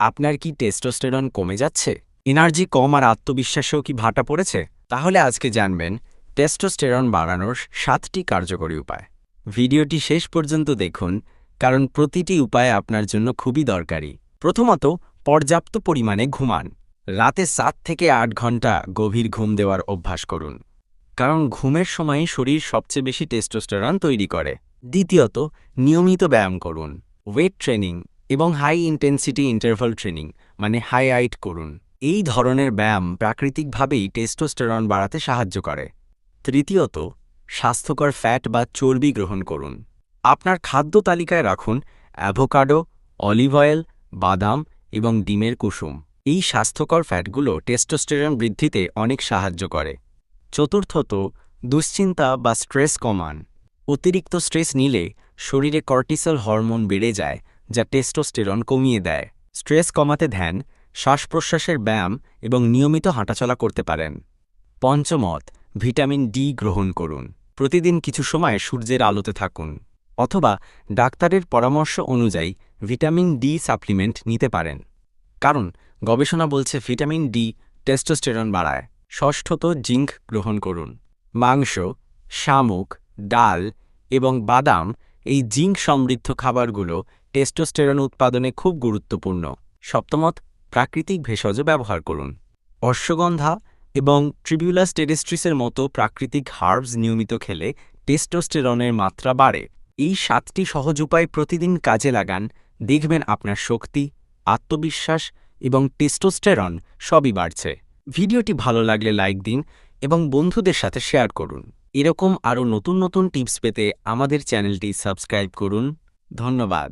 আপনার কি টেস্টোস্টেরন কমে যাচ্ছে? এনার্জি কম আর আত্মবিশ্বাসেও কি ভাটা পড়েছে? তাহলে আজকে জানবেন টেস্টোস্টেরন বাড়ানোর 7টি কার্যকরী উপায়। ভিডিওটি শেষ পর্যন্ত দেখুন, কারণ প্রতিটি উপায় আপনার জন্য খুবই দরকারি। প্রথমত, পর্যাপ্ত পরিমাণে ঘুমান। রাতে 7 থেকে 8 ঘন্টা গভীর ঘুম দেওয়ার অভ্যাস করুন, কারণ ঘুমের সময়ই শরীর সবচেয়ে বেশি টেস্টোস্টেরন তৈরি করে। দ্বিতীয়ত, নিয়মিত ব্যায়াম করুন। ওয়েট ট্রেনিং এবং হাই ইন্টেন্সিটি ইন্টারভাল ট্রেনিং হাইআইট করুন। এই ধরনের ব্যায়াম প্রাকৃতিকভাবেই টেস্টোস্টেরন বাড়াতে সাহায্য করে। তৃতীয়ত, স্বাস্থ্যকর ফ্যাট বা চর্বি গ্রহণ করুন। আপনার খাদ্য তালিকায় রাখুন অ্যাভোকাডো, অলিভ অয়েল, বাদাম এবং ডিমের কুসুম। এই স্বাস্থ্যকর ফ্যাটগুলো টেস্টোস্টেরন বৃদ্ধিতে অনেক সাহায্য করে। চতুর্থত, দুশ্চিন্তা বা স্ট্রেস কমান। অতিরিক্ত স্ট্রেস নিলে শরীরে কর্টিসল হরমোন বেড়ে যায়, যা টেস্টোস্টেরন কমিয়ে দেয়। স্ট্রেস কমাতে ধ্যান, শ্বাস-প্রশ্বাসের ব্যায়াম এবং নিয়মিত হাঁটাচলা করতে পারেন। পঞ্চমত, ভিটামিন ডি গ্রহণ করুন। প্রতিদিন কিছু সময় সূর্যের আলোতে থাকুন, অথবা ডাক্তারের পরামর্শ অনুযায়ী ভিটামিন ডি সাপ্লিমেন্ট নিতে পারেন, কারণ গবেষণা বলছে ভিটামিন ডি টেস্টোস্টেরন বাড়ায়। ষষ্ঠত, জিঙ্ক গ্রহণ করুন। মাংস, শামুক, ডাল এবং বাদাম এই জিঙ্ক সমৃদ্ধ খাবারগুলো টেস্টোস্টেরন উৎপাদনে খুব গুরুত্বপূর্ণ। সপ্তমত, প্রাকৃতিক ভেষজ ব্যবহার করুন। অশ্বগন্ধা এবং ট্রিবিউলাস টেরেস্ট্রিসের মতো প্রাকৃতিক হার্বস নিয়মিত খেলে টেস্টোস্টেরনের মাত্রা বাড়ে। এই 7টি সহজ উপায় প্রতিদিন কাজে লাগান, দেখবেন আপনার শক্তি, আত্মবিশ্বাস এবং টেস্টোস্টেরন সবই বাড়ছে। ভিডিওটি ভালো লাগলে লাইক দিন এবং বন্ধুদের সাথে শেয়ার করুন। এরকম আরও নতুন নতুন টিপস পেতে আমাদের চ্যানেলটি সাবস্ক্রাইব করুন। ধন্যবাদ।